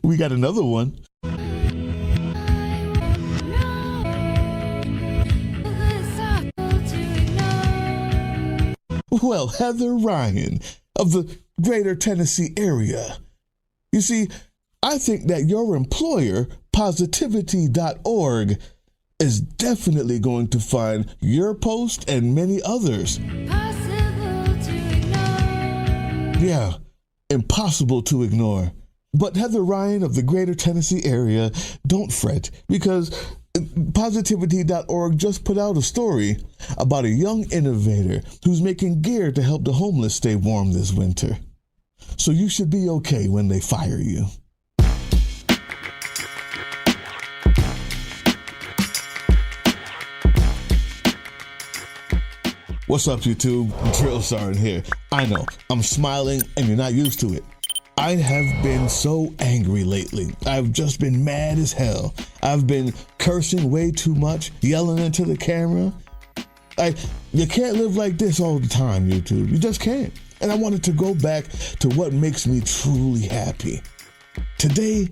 We got another one. Well, Heather Ryan of the Greater Tennessee area. You see, I think that your employer, Positivity.org, is definitely going to find your post and many others. Yeah, impossible to ignore. But Heather Ryan of the Greater Tennessee area, don't fret, because Positivity.org just put out a story about a young innovator who's making gear to help the homeless stay warm this winter. So you should be okay when they fire you. What's up, YouTube? Drill Sergeant here. I know, I'm smiling and you're not used to it. I have been so angry lately. I've just been mad as hell. I've been cursing way too much, yelling into the camera. You can't live like this all the time, YouTube. You just can't. And I wanted to go back to what makes me truly happy. Today,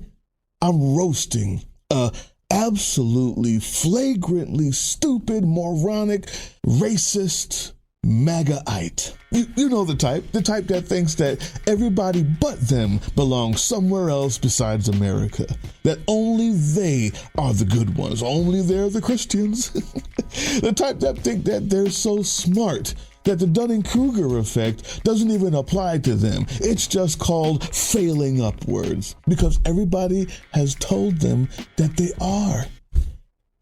I'm roasting a absolutely flagrantly stupid, moronic, racist Magaite. You know the type that thinks that everybody but them belongs somewhere else besides America, that only they are the good ones, only they're the Christians. The type that think that they're so smart that the Dunning-Kruger effect doesn't even apply to them. It's just called failing upwards because everybody has told them that they are.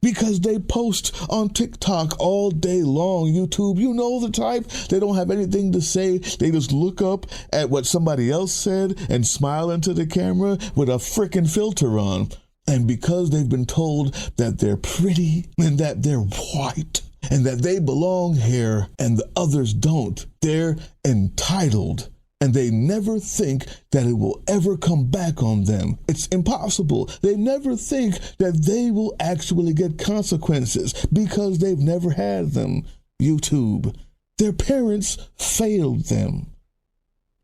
Because they post on TikTok all day long, YouTube. You know the type. They don't have anything to say. They just look up at what somebody else said and smile into the camera with a frickin' filter on. And because they've been told that they're pretty and that they're white and that they belong here and the others don't, they're entitled. And they never think that it will ever come back on them. It's impossible. They never think that they will actually get consequences because they've never had them. YouTube. Their parents failed them.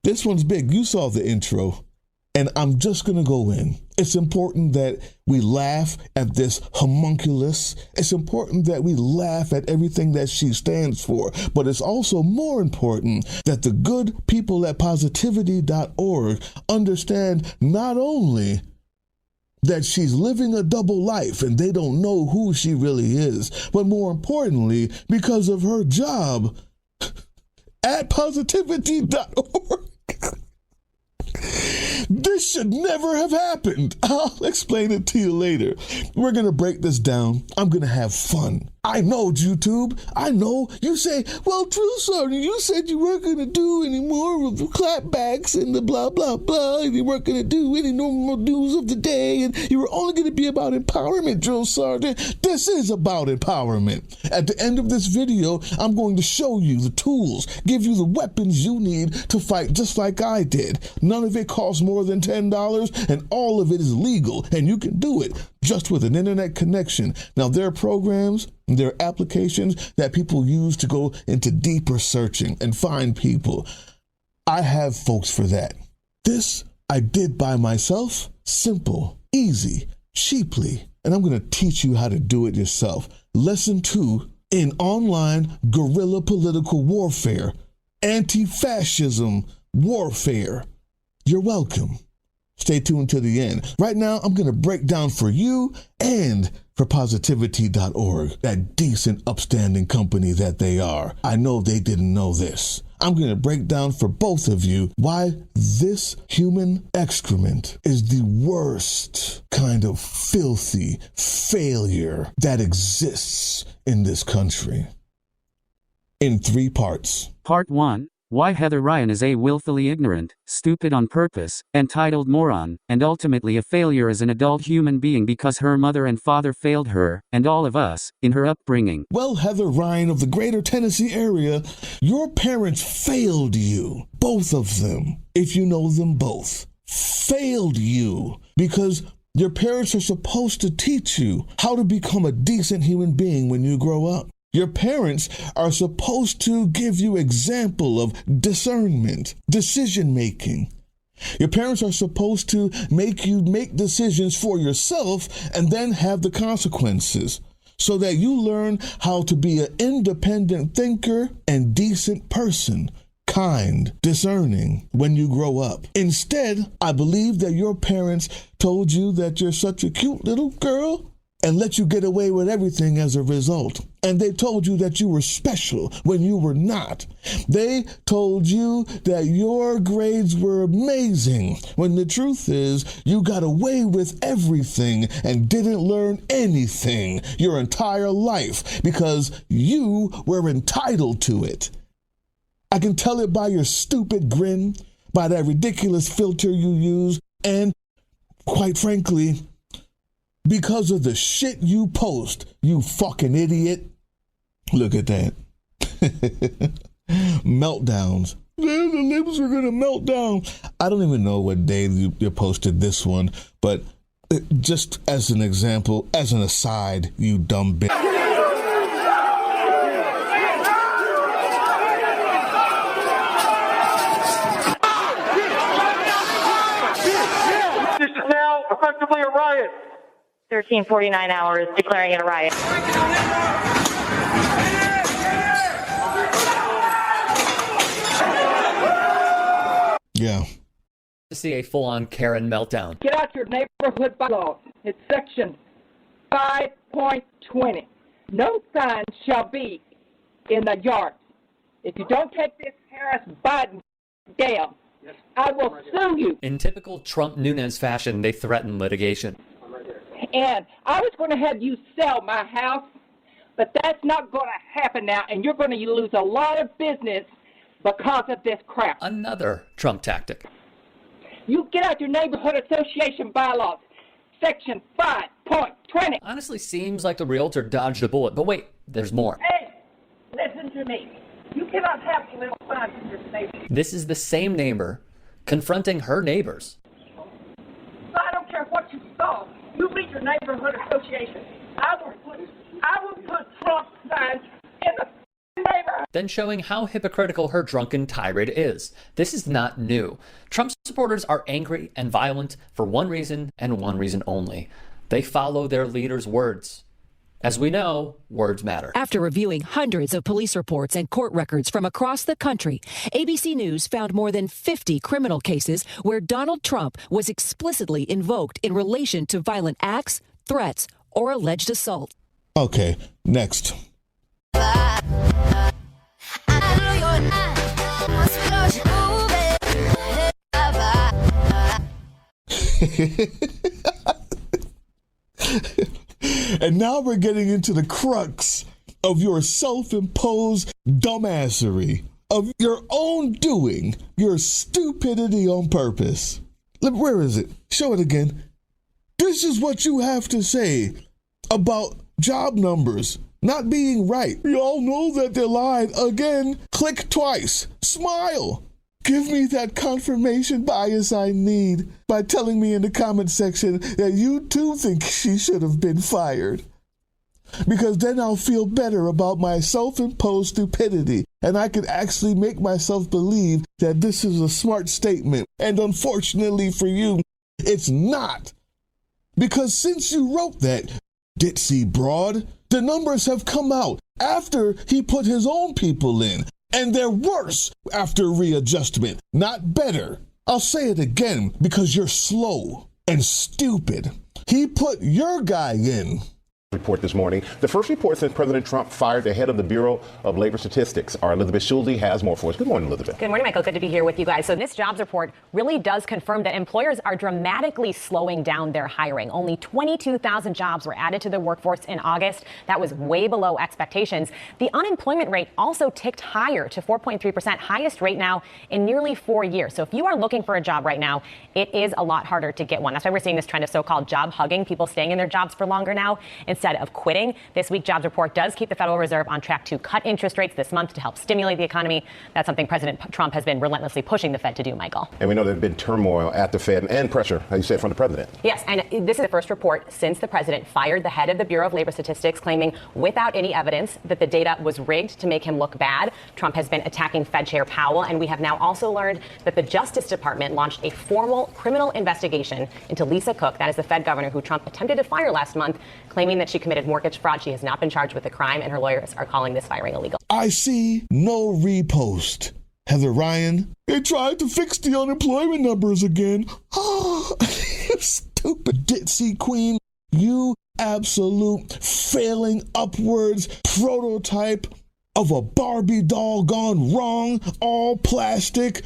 This one's big. You saw the intro. And I'm just going to go in. It's important that we laugh at this homunculus. It's important that we laugh at everything that she stands for. But it's also more important that the good people at Positivity.org understand not only that she's living a double life and they don't know who she really is, but more importantly, because of her job at Positivity.org. This should never have happened. I'll explain it to you later. We're going to break this down. I'm going to have fun. I know, YouTube. I know. You say, well, True Sergeant, you said you weren't going to do any more of the clapbacks and the blah, blah, blah, and you weren't going to do any normal news of the day, and you were only going to be about empowerment, Drill Sergeant. This is about empowerment. At the end of this video, I'm going to show you the tools, give you the weapons you need to fight just like I did. None of it costs more than $10, and all of it is legal, and you can do it just with an internet connection. Now, there are programs, there are applications that people use to go into deeper searching and find people. I have folks for that. This I did by myself, simple, easy, cheaply, and I'm going to teach you how to do it yourself. Lesson 2 in online guerrilla political warfare, anti-fascism warfare. You're welcome. Stay tuned to the end. Right now, I'm going to break down for you and for Positivity.org, that decent, upstanding company that they are. I know they didn't know this. I'm going to break down for both of you why this human excrement is the worst kind of filthy failure that exists in this country. In 3 parts. Part 1. Why Heather Ryan is a willfully ignorant, stupid on purpose, entitled moron, and ultimately a failure as an adult human being because her mother and father failed her, and all of us, in her upbringing. Well, Heather Ryan of the Greater Tennessee area, your parents failed you, both of them, if you know them both. Failed you because your parents are supposed to teach you how to become a decent human being when you grow up. Your parents are supposed to give you example of discernment, decision-making. Your parents are supposed to make you make decisions for yourself and then have the consequences so that you learn how to be an independent thinker and decent person, kind, discerning when you grow up. Instead, I believe that your parents told you that you're such a cute little girl and let you get away with everything as a result. And they told you that you were special when you were not. They told you that your grades were amazing when the truth is you got away with everything and didn't learn anything your entire life because you were entitled to it. I can tell it by your stupid grin, by that ridiculous filter you use, and quite frankly, because of the shit you post, you fucking idiot. Look at that. Meltdowns. The labels are going to melt down. I don't even know what day you posted this one, but just as an example, as an aside, you dumb bitch. This is now effectively a riot. 1349 hours declaring it a riot. Yeah. To see a full-on Karen meltdown. Get out your neighborhood bylaws. It's section 5.20. No sign shall be in the yard. If you don't take this Harris-Biden down, I will sue you. In typical Trump-Nunes fashion, they threaten litigation. And I was going to have you sell my house, but that's not going to happen now, and you're going to lose a lot of business because of this crap. Another Trump tactic. You get out your neighborhood association bylaws, section 5.20. Honestly seems like the realtor dodged a bullet, but wait, there's more. Hey, listen to me. You cannot have little signs in your neighborhood. This is the same neighbor confronting her neighbors. I don't care what you saw. You read your neighborhood association. I will put Trump signs in the neighborhood. Then showing how hypocritical her drunken tirade is. This is not new. Trump supporters are angry and violent for one reason and one reason only. They follow their leader's words. As we know, words matter. After reviewing hundreds of police reports and court records from across the country, ABC News found more than 50 criminal cases where Donald Trump was explicitly invoked in relation to violent acts, threats, or alleged assault. Okay, next. And now we're getting into the crux of your self-imposed dumbassery, of your own doing, your stupidity on purpose. Look, where is it? Show it again. This is what you have to say about job numbers not being right. We all know that they're lying. Again, click twice. Smile. Give me that confirmation bias I need by telling me in the comment section that you too think she should have been fired. Because then I'll feel better about my self-imposed stupidity and I can actually make myself believe that this is a smart statement. And unfortunately for you, it's not. Because since you wrote that, ditzy broad, the numbers have come out after he put his own people in. And they're worse after readjustment, not better. I'll say it again because you're slow and stupid. He put your guy in. Report this morning. The first report since President Trump fired the head of the Bureau of Labor Statistics. Our Elizabeth Schulze has more for us. Good morning, Elizabeth. Good morning, Michael. Good to be here with you guys. So this jobs report really does confirm that employers are dramatically slowing down their hiring. Only 22,000 jobs were added to the workforce in August. That was way below expectations. The unemployment rate also ticked higher to 4.3%, highest rate now in nearly 4 years. So if you are looking for a job right now, it is a lot harder to get one. That's why we're seeing this trend of so-called job hugging, people staying in their jobs for longer now. Instead instead of quitting. This week, jobs report does keep the Federal Reserve on track to cut interest rates this month to help stimulate the economy. That's something President Trump has been relentlessly pushing the Fed to do, Michael. And we know there's been turmoil at the Fed and pressure, as you said, from the president. Yes, and this is the first report since the president fired the head of the Bureau of Labor Statistics, claiming without any evidence that the data was rigged to make him look bad. Trump has been attacking Fed Chair Powell, and we have now also learned that the Justice Department launched a formal criminal investigation into Lisa Cook, that is the Fed governor who Trump attempted to fire last month, claiming that she committed mortgage fraud. She has not been charged with the crime, and her lawyers are calling this firing illegal. I see no repost. Heather Ryan, they tried to fix the unemployment numbers again. Oh, you stupid ditzy queen. You absolute failing upwards prototype of a Barbie doll gone wrong, all plastic,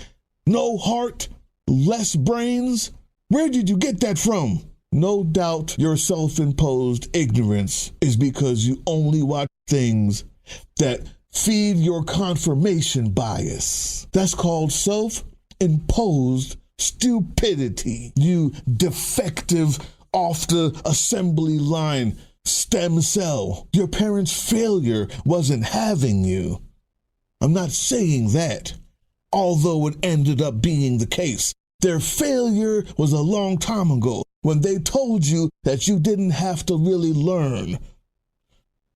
no heart, less brains. Where did you get that from? No doubt your self-imposed ignorance is because you only watch things that feed your confirmation bias. That's called self-imposed stupidity. You defective off the assembly line stem cell. Your parents' failure wasn't having you. I'm not saying that, although it ended up being the case. Their failure was a long time ago when they told you that you didn't have to really learn.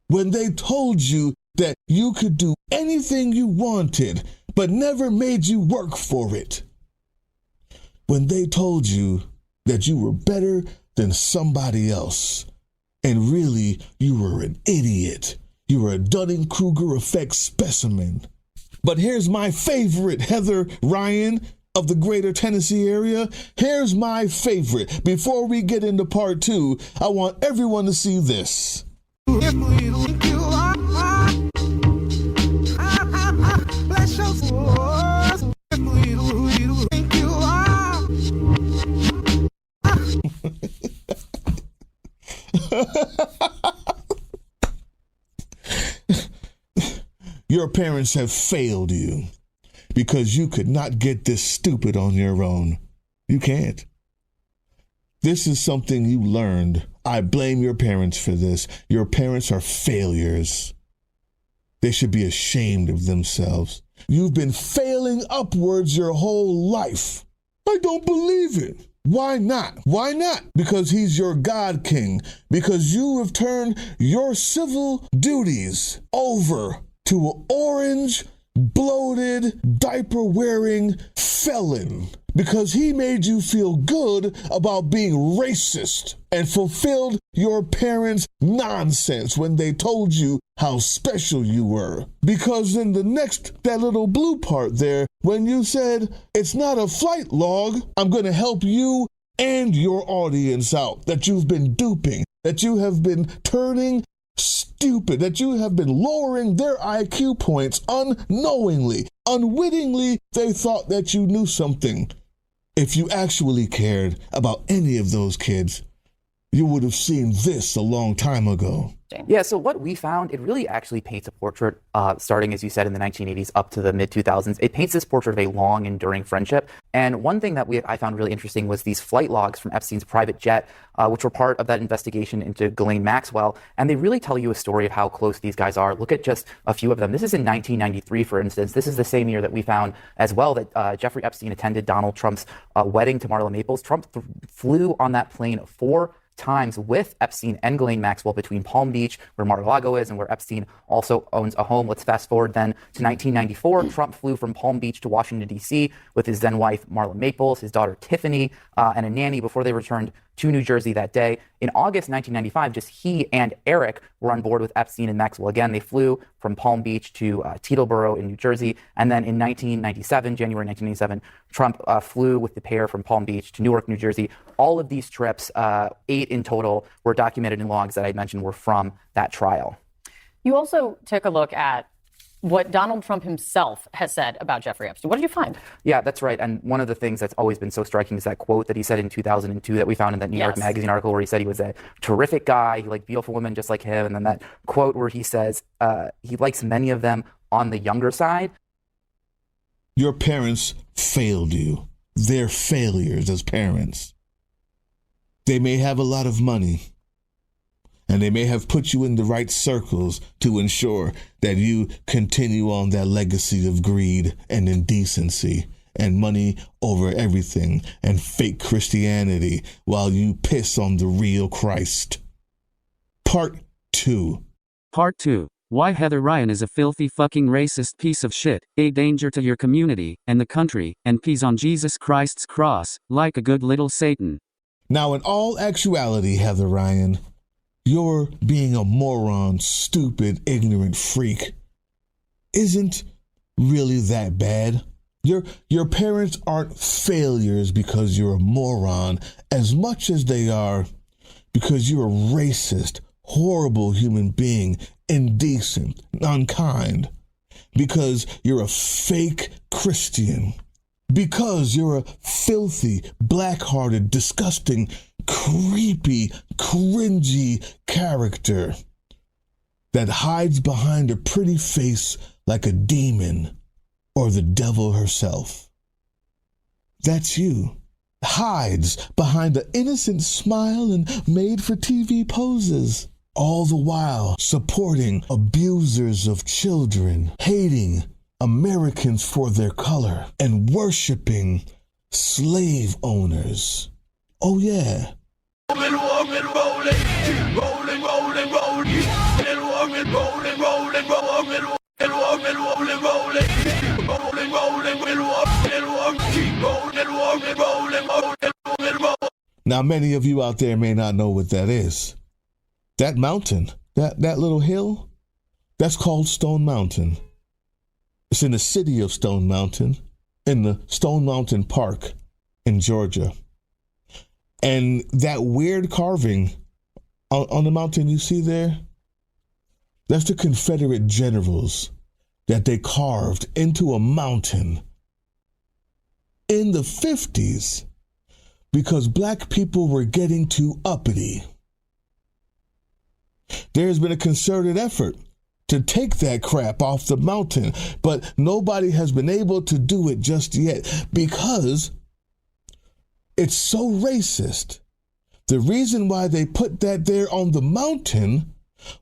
When they told you that you could do anything you wanted, but never made you work for it. When they told you that you were better than somebody else, and really you were an idiot. You were a Dunning-Kruger effect specimen. But here's my favorite, Heather Ryan of the greater Tennessee area. Here's my favorite. Before we get into part 2, I want everyone to see this. Your parents have failed you because you could not get this stupid on your own. You can't. This is something you learned. I blame your parents for this. Your parents are failures. They should be ashamed of themselves. You've been failing upwards your whole life. I don't believe it. Why not? Why not? Because he's your God King. Because you have turned your civil duties over to an orange, bloated, diaper-wearing felon. Because he made you feel good about being racist and fulfilled your parents' nonsense when they told you how special you were. Because in that little blue part there, when you said, it's not a flight log, I'm going to help you and your audience out, that you've been duping, that you have been turning stupid, that you have been lowering their IQ points unknowingly, unwittingly. They thought that you knew something. If you actually cared about any of those kids, you would have seen this a long time ago. Yeah, so what we found, it really actually paints a portrait, starting, as you said, in the 1980s up to the mid-2000s. It paints this portrait of a long, enduring friendship. And one thing that I found really interesting was these flight logs from Epstein's private jet, which were part of that investigation into Ghislaine Maxwell. And they really tell you a story of how close these guys are. Look at just a few of them. This is in 1993, for instance. This is the same year that we found as well that Jeffrey Epstein attended Donald Trump's wedding to Marla Maples. Trump flew on that plane 4 times with Epstein and Ghislaine Maxwell between Palm Beach, where Mar-a-Lago is, and where Epstein also owns a home. Let's fast forward then to 1994. Trump flew from Palm Beach to Washington, D.C. with his then wife, Marla Maples, his daughter, Tiffany, and a nanny before they returned to New Jersey that day. In August 1995, just he and Eric were on board with Epstein and Maxwell again. They flew from Palm Beach to Teterboro in New Jersey. And then in January 1997, Trump flew with the pair from Palm Beach to Newark, New Jersey. All of these trips, 8 in total, were documented in logs that I mentioned were from that trial. You also took a look at what Donald Trump himself has said about Jeffrey Epstein. What did you find? Yeah, that's right. And one of the things that's always been so striking is that quote that he said in 2002 that we found in that New York Magazine article where he said he was a terrific guy, he liked beautiful women just like him. And then that quote where he says he likes many of them on the younger side. Your parents failed you. They're failures as parents. They may have a lot of money, and they may have put you in the right circles to ensure that you continue on that legacy of greed and indecency and money over everything and fake Christianity while you piss on the real Christ. Part 2. Part 2. Why Heather Ryan is a filthy fucking racist piece of shit, a danger to your community and the country, and pees on Jesus Christ's cross, like a good little Satan. Now, in all actuality, Heather Ryan, your being a moron, stupid, ignorant freak isn't really that bad. Your parents aren't failures because you're a moron as much as they are because you're a racist, horrible human being, indecent, unkind, because you're a fake Christian, because you're a filthy, black-hearted, disgusting, creepy, cringy character that hides behind a pretty face like a demon or the devil herself. That's you. Hides behind an innocent smile and made-for-TV poses, all the while supporting abusers of children, hating Americans for their color, and worshiping slave owners. Oh yeah. Now, many of you out there may not know what that is. That mountain, that little hill, that's called Stone Mountain. It's in the city of Stone Mountain, in the Stone Mountain Park in Georgia. And that weird carving on the mountain you see there, that's the Confederate generals that they carved into a mountain in the 50s because black people were getting too uppity. There's been a concerted effort to take that crap off the mountain, but nobody has been able to do it just yet because it's so racist. The reason why they put that there on the mountain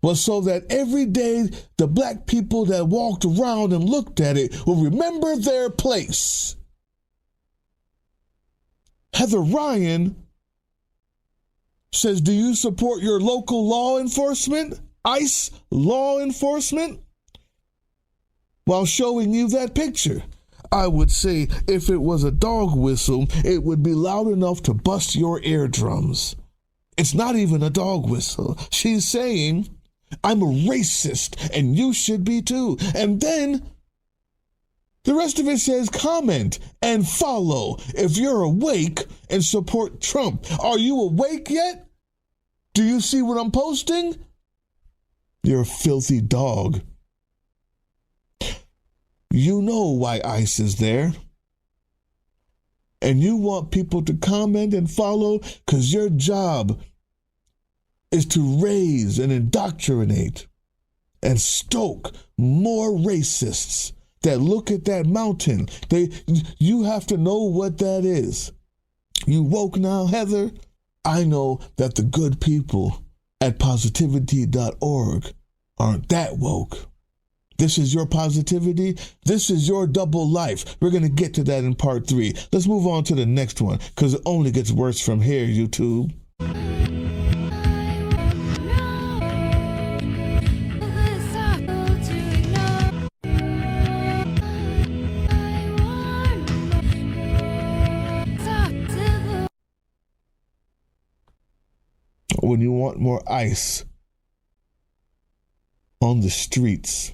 was so that every day the black people that walked around and looked at it will remember their place. Heather Ryan says, do you support your local law enforcement, ICE law enforcement? While showing you that picture. I would say if it was a dog whistle, it would be loud enough to bust your eardrums. It's not even a dog whistle. She's saying, I'm a racist and you should be too. And then the rest of it says comment and follow if you're awake and support Trump. Are you awake yet? Do you see what I'm posting? You're a filthy dog. You know why ICE is there. And you want people to comment and follow because your job is to raise and indoctrinate and stoke more racists that look at that mountain. You have to know what that is. You woke now, Heather? I know that the good people at positivity.org aren't that woke. This is your positivity. This is your double life. We're going to get to that in part 3. Let's move on to the next one because it only gets worse from here, YouTube. When you want more ICE on the streets.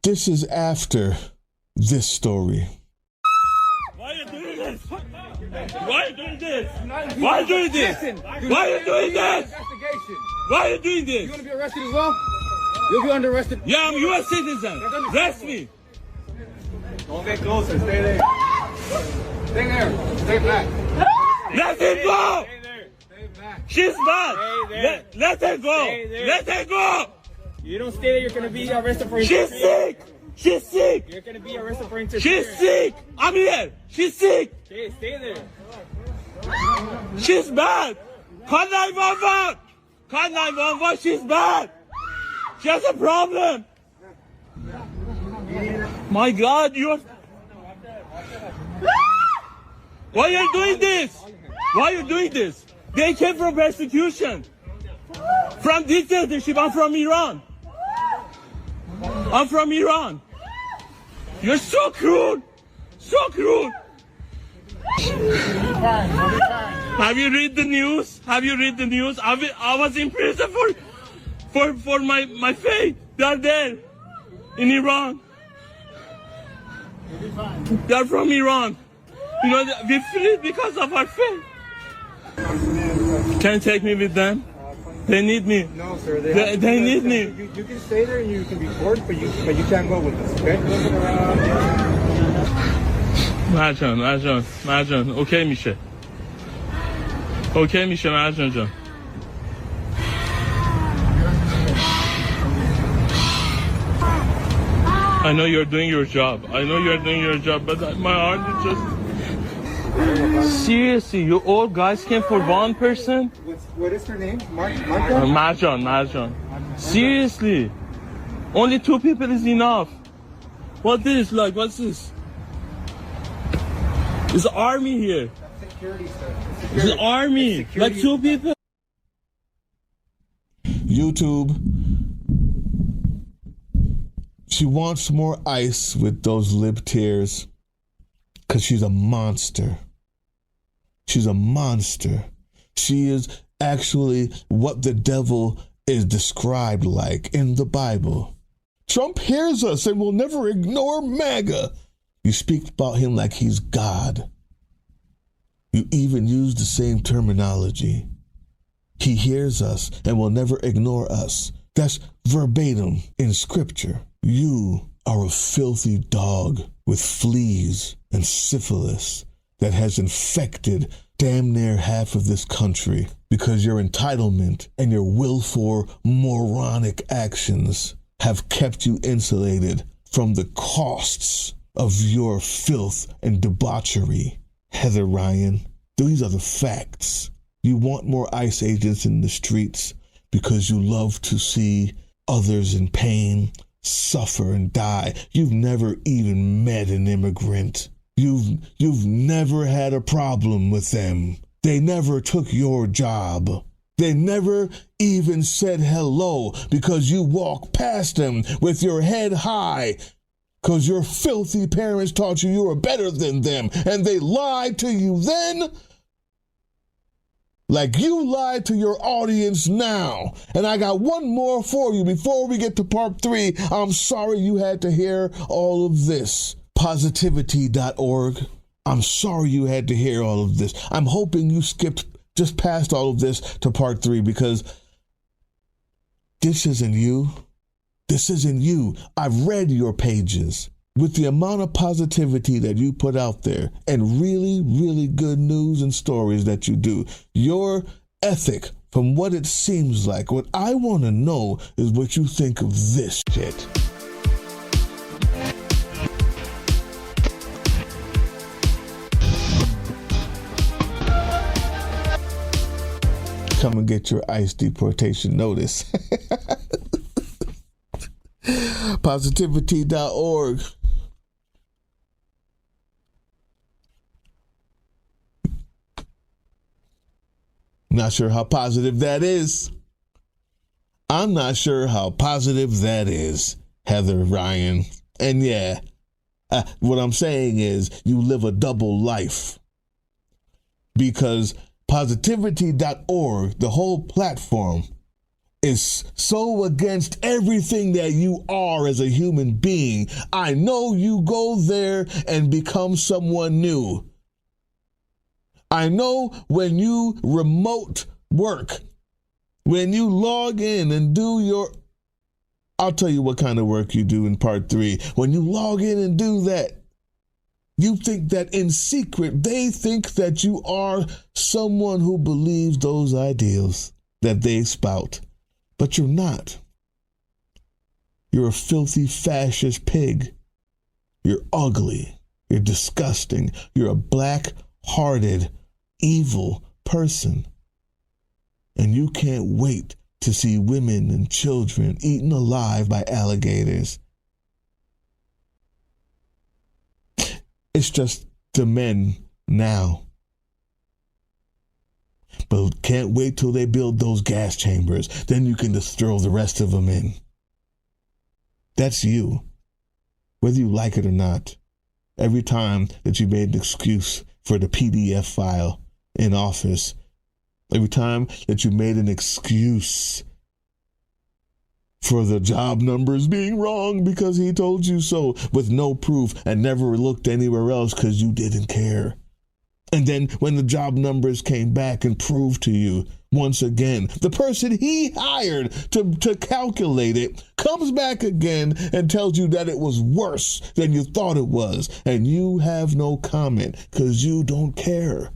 This is after this story. Why are you doing this? Why are you doing this? Why are you doing this? Why are you doing this? Why are you doing this? You want to be arrested as well? You'll be under arrested. Yeah, I'm a U.S. citizen. Arrest me. Don't get closer. Stay there. Stay there. Stay back. Let it go. Stay there. Stay back. She's bad. Stay there. Let her go. Let her go. You don't stay there, you're going to be arrested for interference. She's sick. She's sick. You're going to be arrested for interference. She's sick. I'm here. She's sick. Stay there. She's bad. Call 911. Call 911, she's bad. She has a problem. My God, you're... Why are you doing this? Why are you doing this? They came from persecution. From dictatorship. I'm from Iran. I'm from Iran. You're so cruel. So cruel. Have you read the news? Have you read the news? I was in prison for my faith. They are there in Iran. They are from Iran. You know, we fled because of our faith. Can you take me with them? They need me. No, sir. They need me. You can stay there and you can be forced, but you can't go with us, okay? مرجان اوکی میشه. اوکی میشه مرجان جان. I know you're doing your job. But my heart is just... Seriously, you all guys came for one person? What is her name? Marjan. Seriously. Only 2 people is enough. What's this? There's an army here. Security, sir. There's an army. Like 2 people. YouTube. She wants more ice with those lip tears because she's a monster. She's a monster. She is actually what the devil is described like in the Bible. Trump hears us and will never ignore MAGA. You speak about him like he's God. You even use the same terminology. He hears us and will never ignore us. That's verbatim in scripture. You are a filthy dog with fleas and syphilis that has infected damn near half of this country because your entitlement and your willful moronic actions have kept you insulated from the costs of your filth and debauchery. Heather Ryan, these are the facts. You want more ICE agents in the streets because you love to see others in pain, suffer and die. You've never even met an immigrant. You've never had a problem with them. They never took your job. They never even said hello because you walk past them with your head high because your filthy parents taught you were better than them and they lied to you then like you lied to your audience now. And I got one more for you before we get to part 3. I'm sorry you had to hear all of this. Positivity.org. I'm sorry you had to hear all of this. I'm hoping you skipped just past all of this to part 3 because this isn't you. This isn't you. I've read your pages. With the amount of positivity that you put out there and really, really good news and stories that you do, your ethic, from what it seems like, what I want to know is what you think of this shit. Come and get your ICE deportation notice. Positivity.org. Not sure how positive that is. I'm not sure how positive that is, Heather Ryan. And yeah, what I'm saying is you live a double life. Because positivity.org, the whole platform, is so against everything that you are as a human being. I know you go there and become someone new. I know when you remote work, when you log in and do your, I'll tell you what kind of work you do in part 3. When you log in and do that, you think that in secret, they think that you are someone who believes those ideals that they spout. But you're not. You're a filthy fascist pig. You're ugly. You're disgusting. You're a black-hearted, evil person. And you can't wait to see women and children eaten alive by alligators. It's just the men now. But can't wait till they build those gas chambers. Then you can just throw the rest of them in. That's you. Whether you like it or not. Every time that you made an excuse for the PDF file in office, every time that you made an excuse for the job numbers being wrong because he told you so with no proof and never looked anywhere else because you didn't care. And then when the job numbers came back and proved to you, once again, the person he hired to calculate it comes back again and tells you that it was worse than you thought it was. And you have no comment because you don't care.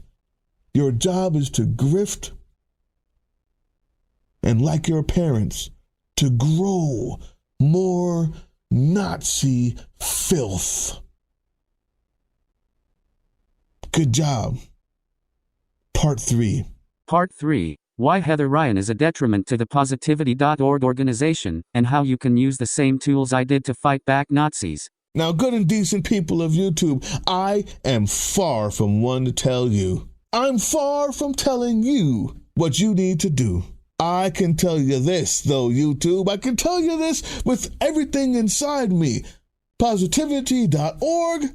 Your job is to grift and, like your parents, to grow more Nazi filth. Good job. Part 3. Part 3. Why Heather Ryan is a detriment to the Positivity.org organization, and how you can use the same tools I did to fight back Nazis. Now, good and decent people of YouTube, I am far from one to tell you. I'm far from telling you what you need to do. I can tell you this, though, YouTube. I can tell you this with everything inside me. Positivity.org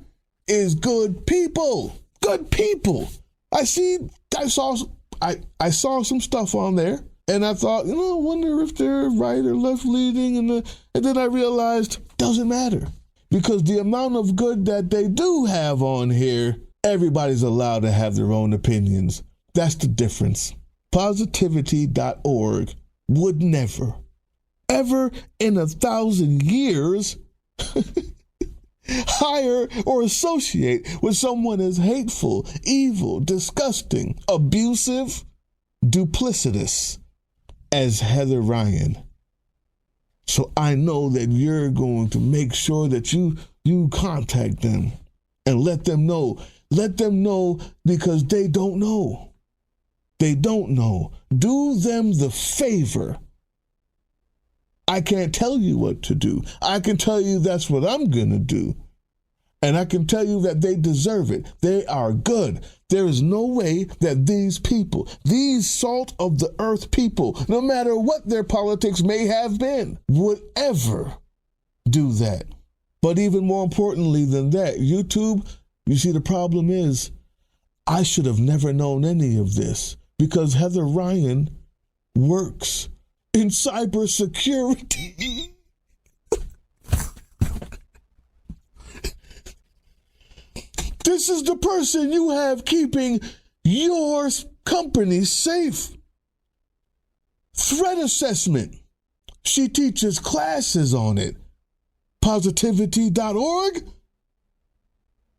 is good people. Good people. I saw some stuff on there, and I thought, I wonder if they're right or left leaning, and then I realized doesn't matter, because the amount of good that they do have on here, everybody's allowed to have their own opinions. That's the difference. Positivity.org would never, ever in 1,000 years hire or associate with someone as hateful, evil, disgusting, abusive, duplicitous as Heather Ryan. So I know that you're going to make sure that you contact them and let them know. Let them know, because they don't know. They don't know. Do them the favor. I can't tell you what to do. I can tell you that's what I'm going to do. And I can tell you that they deserve it. They are good. There is no way that these people, these salt of the earth people, no matter what their politics may have been, would ever do that. But even more importantly than that, YouTube, you see, the problem is I should have never known any of this, because Heather Ryan works in cybersecurity. This is the person you have keeping your company safe. Threat assessment. She teaches classes on it. Positivity.org.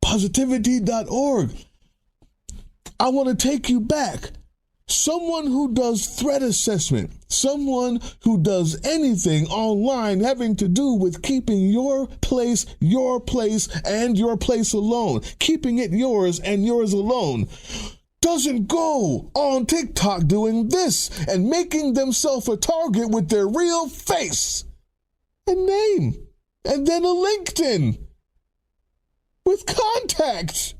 Positivity.org. I want to take you back. Someone who does threat assessment, someone who does anything online having to do with keeping your place, and your place alone, keeping it yours and yours alone, doesn't go on TikTok doing this and making themselves a target with their real face and name, and then a LinkedIn with contacts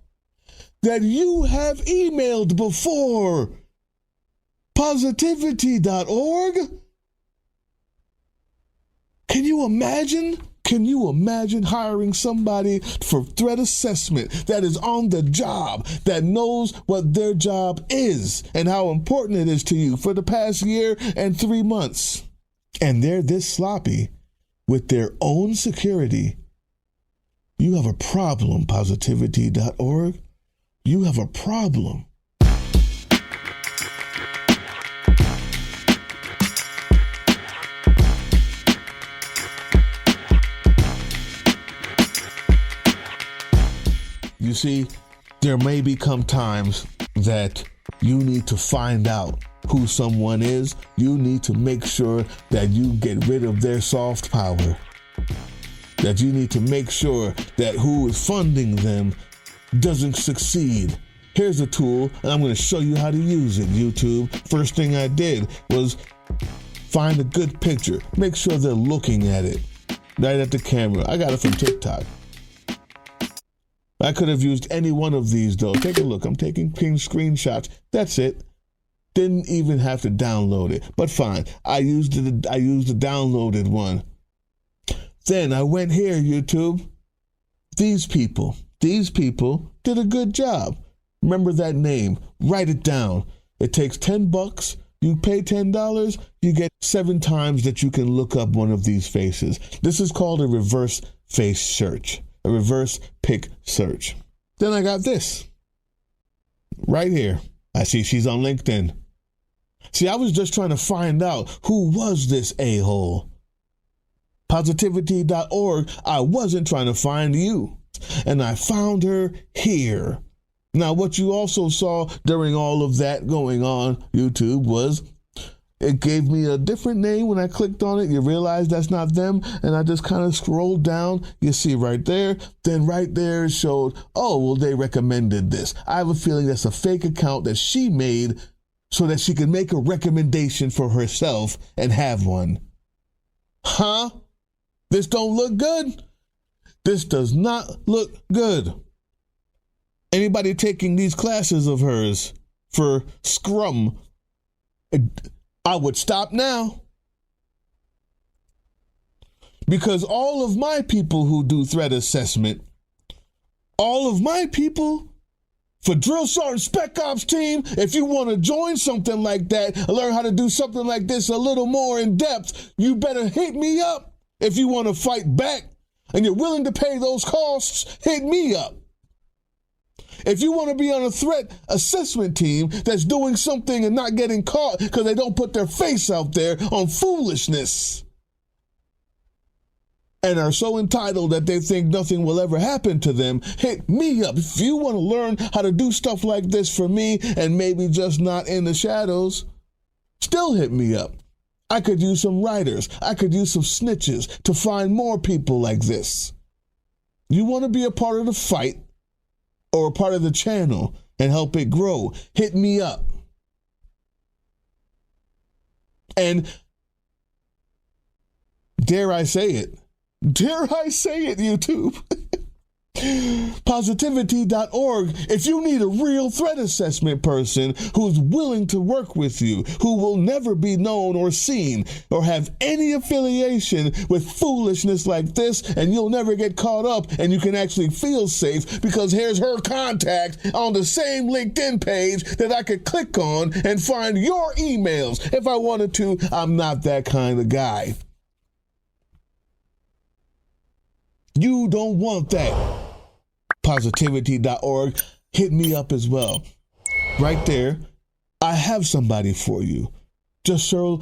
that you have emailed before. Positivity.org? Can you imagine? Can you imagine hiring somebody for threat assessment that is on the job, that knows what their job is and how important it is to you for the past year and 3 months? And they're this sloppy with their own security. You have a problem, Positivity.org. You have a problem. You see, there may become times that you need to find out who someone is. You need to make sure that you get rid of their soft power. That you need to make sure that who is funding them doesn't succeed. Here's a tool, and I'm going to show you how to use it, YouTube. First thing I did was find a good picture. Make sure they're looking at it, right at the camera. I got it from TikTok. I could have used any one of these, though. Take a look. I'm taking screenshots. That's it. Didn't even have to download it. But fine. I used the downloaded one. Then I went here, YouTube. These people did a good job. Remember that name. Write it down. It takes $10. You pay $10, you get 7 times that you can look up one of these faces. This is called a reverse face search, a reverse pic search. Then I got this right here. I see she's on LinkedIn. See, I was just trying to find out who was this a-hole. Positivity.org, I wasn't trying to find you. And I found her here. Now, what you also saw during all of that going on, YouTube, was it gave me a different name when I clicked on it. You realize that's not them. And I just kind of scrolled down. You see right there. Then right there it showed, oh, well, they recommended this. I have a feeling that's a fake account that she made so that she could make a recommendation for herself and have one. Huh? This don't look good. This does not look good. Anybody taking these classes of hers for Scrum, I would stop now. Because all of my people who do threat assessment, all of my people for Drill Sergeant Spec Ops team, if you want to join something like that, learn how to do something like this a little more in depth, you better hit me up. If you want to fight back and you're willing to pay those costs, hit me up. If you want to be on a threat assessment team that's doing something and not getting caught because they don't put their face out there on foolishness and are so entitled that they think nothing will ever happen to them, hit me up. If you want to learn how to do stuff like this for me and maybe just not in the shadows, still hit me up. I could use some writers. I could use some snitches to find more people like this. You want to be a part of the fight or a part of the channel and help it grow, hit me up. And dare I say it, YouTube, Positivity.org, if you need a real threat assessment person who's willing to work with you, who will never be known or seen or have any affiliation with foolishness like this, and you'll never get caught up and you can actually feel safe because here's her contact on the same LinkedIn page that I could click on and find your emails if I wanted to. I'm not that kind of guy. You don't want that. Positivity.org, hit me up as well. Right there, I have somebody for you. Just so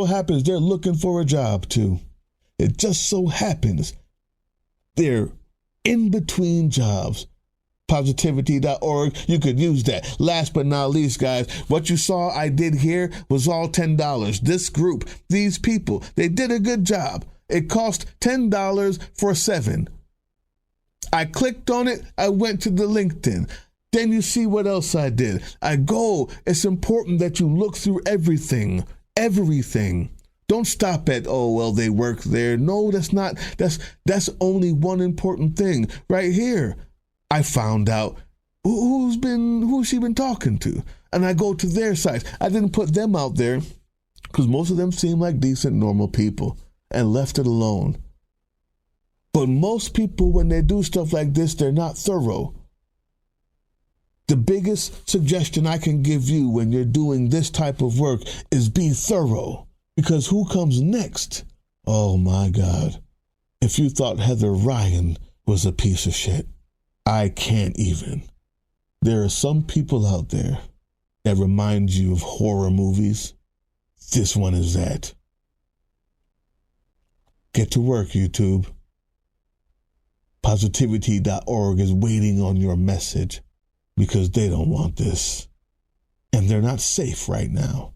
happens they're looking for a job too. It just so happens they're in between jobs. Positivity.org, you could use that. Last but not least, guys, what you saw I did here was all $10. This group, these people, they did a good job. It cost $10 for 7. I clicked on it. I went to the LinkedIn. Then you see what else I did. It's important that you look through everything. Don't stop at, oh, well, they work there. No, that's only one important thing. Right here, I found out who's she been talking to. And I go to their sites. I didn't put them out there because most of them seem like decent, normal people and left it alone. But most people, when they do stuff like this, they're not thorough. The biggest suggestion I can give you when you're doing this type of work is be thorough. Because who comes next? Oh my God. If you thought Heather Ryan was a piece of shit, I can't even. There are some people out there that remind you of horror movies. This one is that. Get to work, YouTube. Positivity.org is waiting on your message because they don't want this. And they're not safe right now.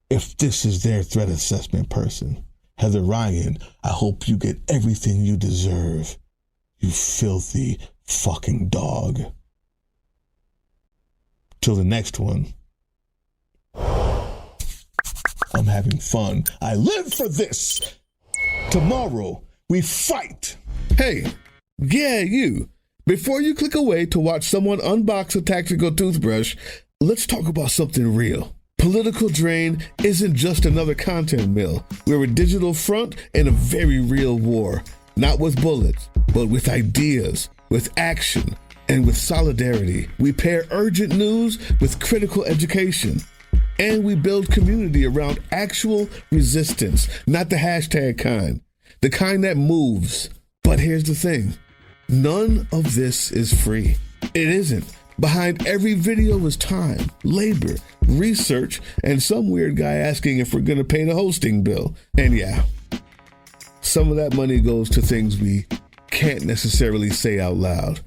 If this is their threat assessment person, Heather Ryan, I hope you get everything you deserve. You filthy fucking dog. Till the next one. I'm having fun. I live for this. Tomorrow, we fight. Hey, yeah, you. Before you click away to watch someone unbox a tactical toothbrush, let's talk about something real. Political Drain isn't just another content mill. We're a digital front in a very real war. Not with bullets, but with ideas, with action, and with solidarity. We pair urgent news with critical education. And we build community around actual resistance, not the hashtag kind. The kind that moves. But here's the thing. None of this is free. It isn't. Behind every video is time, labor, research, and some weird guy asking if we're going to pay the hosting bill. And yeah, some of that money goes to things we can't necessarily say out loud.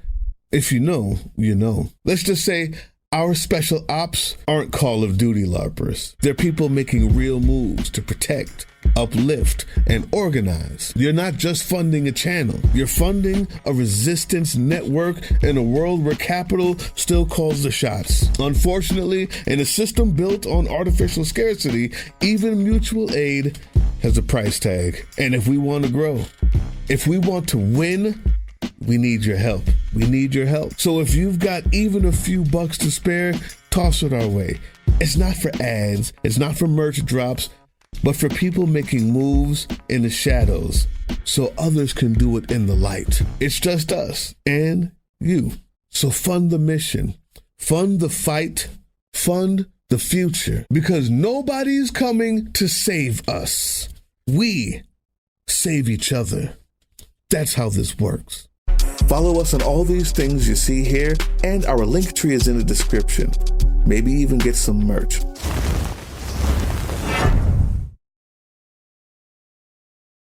If you know, you know. Let's just say our special ops aren't Call of Duty LARPers. They're people making real moves to protect, uplift, and organize. You're not just funding a channel. You're funding a resistance network in a world where capital still calls the shots. Unfortunately, in a system built on artificial scarcity, even mutual aid has a price tag. And if we want to grow, if we want to win, we need your help. We need your help. So if you've got even a few bucks to spare, toss it our way. It's not for ads. It's not for merch drops, but for people making moves in the shadows so others can do it in the light. It's just us and you. So fund the mission, fund the fight, fund the future, because nobody's coming to save us. We save each other. That's how this works. Follow us on all these things you see here, and our link tree is in the description. Maybe even get some merch.